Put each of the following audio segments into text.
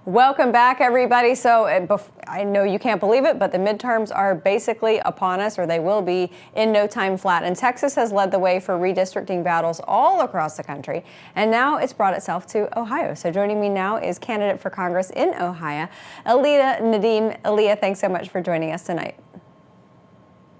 Welcome back, everybody. So I know you can't believe it, but the midterms are basically upon us, or they will be in no time flat. And Texas has led the way for redistricting battles all across the country. And now it's brought itself to Ohio. So joining me now is candidate for Congress in Ohio, Alisa Nadeem. Aliyah, thanks so much for joining us tonight.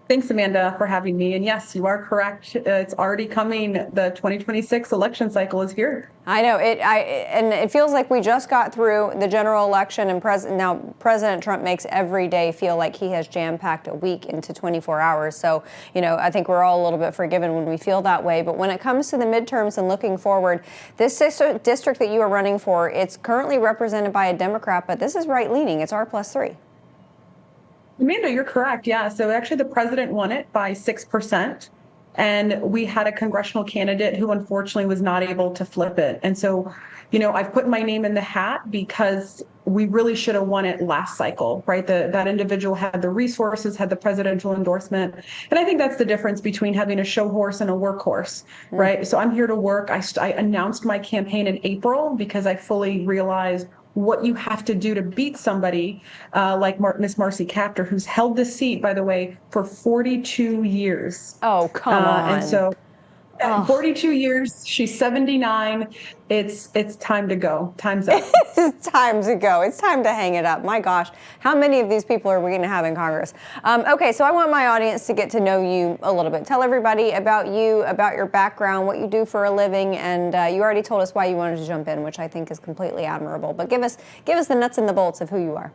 Thanks, Amanda, for having me. And yes, you are correct. It's already coming. The 2026 election cycle is here. I know it. And it feels like we just got through the general election, and now President Trump makes every day feel like he has jam-packed a week into 24 hours. So, I think we're all a little bit forgiven when we feel that way. But when it comes to the midterms and looking forward, this district that you are running for, it's currently represented by a Democrat, but this is right-leaning. It's R+3. Amanda, you're correct. Yeah. So actually the president won it by 6%. And we had a congressional candidate who unfortunately was not able to flip it. And so, I've put my name in the hat because we really should have won it last cycle, right? That individual had the resources, had the presidential endorsement. And I think that's the difference between having a show horse and a workhorse, right? So I'm here to work. I announced my campaign in April because I fully realized what you have to do to beat somebody like Miss Marcy Kaptur, who's held this seat, by the way, for 42 years. Oh, come on. And so 42 years, she's 79. It's time to go. Time's up. It's time to go. It's time to hang it up. My gosh, how many of these people are we going to have in Congress? Okay, so I want my audience to get to know you a little bit. Tell everybody about you, about your background, what you do for a living, and you already told us why you wanted to jump in, which I think is completely admirable. But give us the nuts and the bolts of who you are.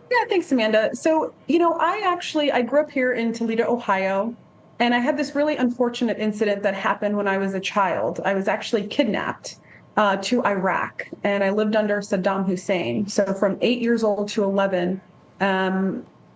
Yeah, thanks, Amanda. So, I grew up here in Toledo, Ohio. And I had this really unfortunate incident that happened when I was a child. I was actually kidnapped to Iraq, and I lived under Saddam Hussein. So from 8 years old to 11,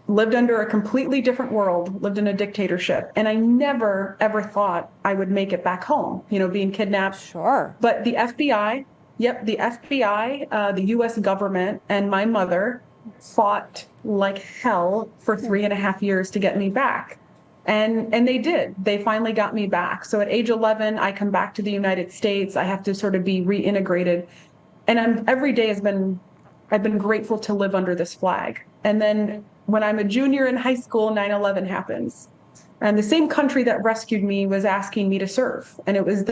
lived under a completely different world, lived in a dictatorship. And I never, ever thought I would make it back home, being kidnapped. Sure. But the FBI, the US government, and my mother fought like hell for 3.5 years to get me back. And they did. They finally got me back. So at age 11, I come back to the United States. I have to sort of be reintegrated. And every day I've been grateful to live under this flag. And then when I'm a junior in high school, 9/11 happens. And the same country that rescued me was asking me to serve. And it was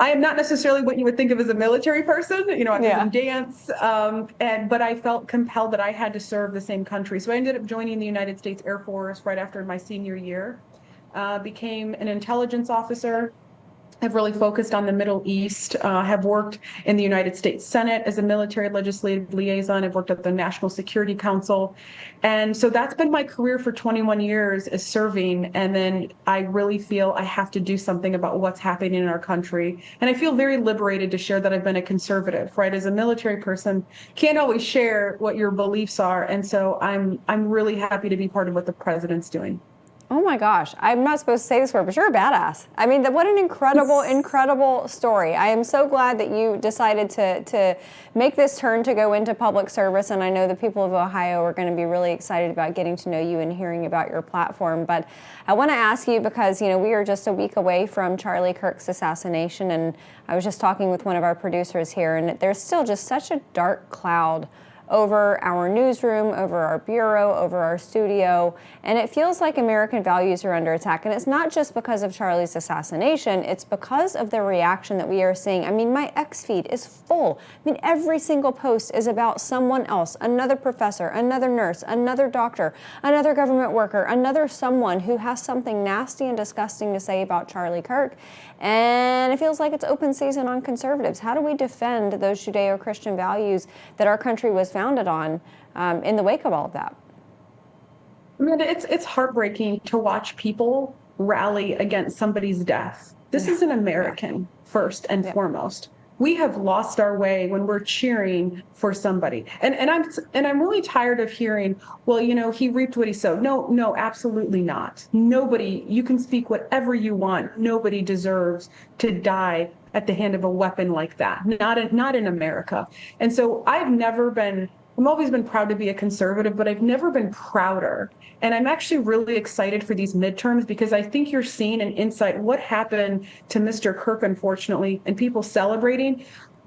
I am not necessarily what you would think of as a military person, I didn't dance, but I felt compelled that I had to serve the same country. So I ended up joining the United States Air Force right after my senior year, became an intelligence officer. I've really focused on the Middle East, have worked in the United States Senate as a military legislative liaison. I've worked at the National Security Council. And so that's been my career for 21 years, is serving. And then I really feel I have to do something about what's happening in our country. And I feel very liberated to share that I've been a conservative, right? As a military person, can't always share what your beliefs are. And so I'm really happy to be part of what the president's doing. Oh my gosh, I'm not supposed to say this word, but you're a badass. I mean, what an incredible story. I am so glad that you decided to make this turn to go into public service, and I know the people of Ohio are going to be really excited about getting to know you and hearing about your platform. But I want to ask you, because we are just a week away from Charlie Kirk's assassination, and I was just talking with one of our producers here, and there's still just such a dark cloud over our newsroom, over our bureau, over our studio, and it feels like American values are under attack. And it's not just because of Charlie's assassination, it's because of the reaction that we are seeing. I mean, my X feed is full. I mean, every single post is about someone else, another professor, another nurse, another doctor, another government worker, another someone who has something nasty and disgusting to say about Charlie Kirk. And it feels like it's open season on conservatives. How do we defend those Judeo-Christian values that our country was founded on in the wake of all of that? Amanda, it's heartbreaking to watch people rally against somebody's death. This is an American first and foremost. We have lost our way when we're cheering for somebody. And I'm really tired of hearing, well, he reaped what he sowed. No, absolutely not. Nobody, you can speak whatever you want. Nobody deserves to die at the hand of a weapon like that. Not in America. And so I've always been proud to be a conservative, but I've never been prouder. And I'm actually really excited for these midterms because I think you're seeing an insight what happened to Mr. Kirk, unfortunately, and people celebrating.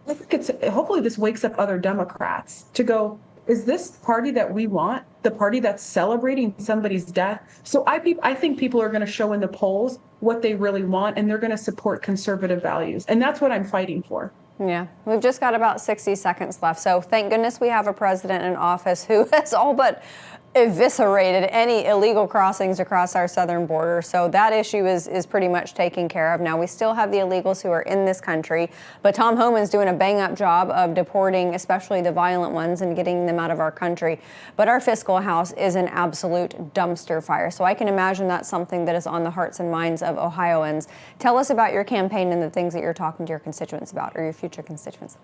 I think hopefully this wakes up other Democrats to go, is this party that we want, the party that's celebrating somebody's death? So I think people are going to show in the polls what they really want, and they're going to support conservative values. And that's what I'm fighting for. Yeah, we've just got about 60 seconds left. So thank goodness we have a president in office who has all but eviscerated any illegal crossings across our southern border. So that issue is pretty much taken care of. Now, we still have the illegals who are in this country, but Tom Homan's doing a bang-up job of deporting, especially the violent ones, and getting them out of our country. But our fiscal house is an absolute dumpster fire. So I can imagine that's something that is on the hearts and minds of Ohioans. Tell us about your campaign and the things that you're talking to your constituents about, or your future constituents.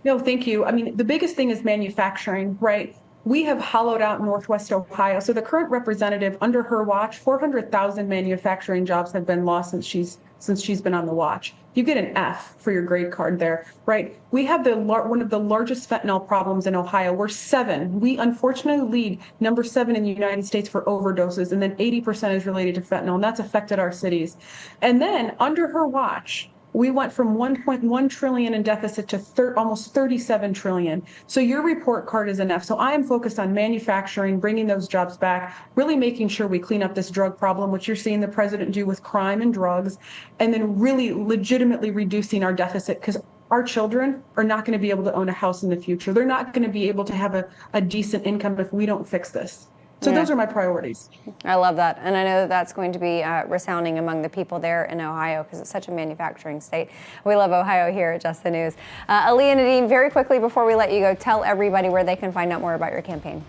No, thank you. I mean, the biggest thing is manufacturing, right? We have hollowed out Northwest Ohio. So the current representative, under her watch, 400,000 manufacturing jobs have been lost since she's been on the watch. You get an F for your grade card there, right? We have one of the largest fentanyl problems in Ohio. We unfortunately lead number 7 in the United States for overdoses, and then 80% is related to fentanyl, and that's affected our cities. And then under her watch, we went from 1.1 trillion in deficit to almost 37 trillion. So your report card is enough. So I am focused on manufacturing, bringing those jobs back, really making sure we clean up this drug problem, which you're seeing the president do with crime and drugs, and then really legitimately reducing our deficit, because our children are not going to be able to own a house in the future. They're not going to be able to have a decent income if we don't fix this. So those are my priorities. I love that. And I know that that's going to be resounding among the people there in Ohio, because it's such a manufacturing state. We love Ohio here at Just the News. Alisa Nadeem, very quickly before we let you go, tell everybody where they can find out more about your campaign.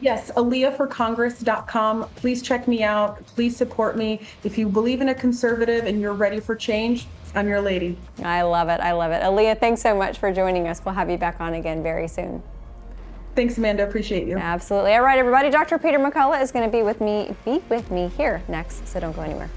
Yes, aliaforcongress.com. Please check me out. Please support me. If you believe in a conservative and you're ready for change, I'm your lady. I love it. I love it. Alisa, thanks so much for joining us. We'll have you back on again very soon. Thanks, Amanda. Appreciate you. Absolutely. All right, everybody. Dr. Peter McCullough is going to be with me here next, so don't go anywhere.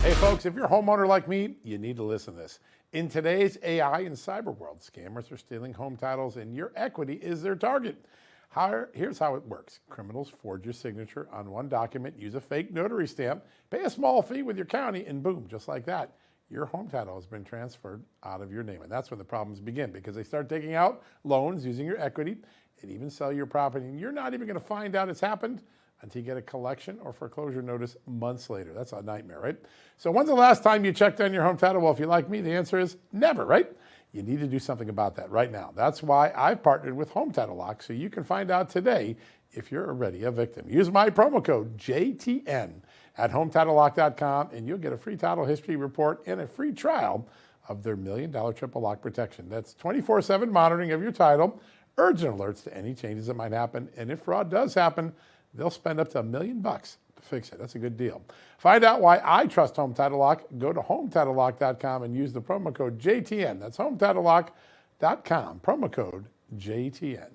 Hey, folks, if you're a homeowner like me, you need to listen to this. In today's AI and cyber world, scammers are stealing home titles, and your equity is their target. Here's how it works. Criminals forge your signature on one document, use a fake notary stamp, pay a small fee with your county, and boom, just like that, your home title has been transferred out of your name. And that's when the problems begin, because they start taking out loans using your equity and even sell your property. And you're not even going to find out it's happened until you get a collection or foreclosure notice months later. That's a nightmare, right? So when's the last time you checked on your home title? Well, if you're like me, the answer is never, right? You need to do something about that right now. That's why I've partnered with Home Title Lock, so you can find out today if you're already a victim. Use my promo code JTN at HometitleLock.com, and you'll get a free title history report and a free trial of their $1 million triple lock protection. That's 24/7 monitoring of your title, urgent alerts to any changes that might happen, and if fraud does happen, they'll spend up to $1 million to fix it. That's a good deal. Find out why I trust Home Title Lock. Go to HometitleLock.com and use the promo code JTN. That's HometitleLock.com, promo code JTN.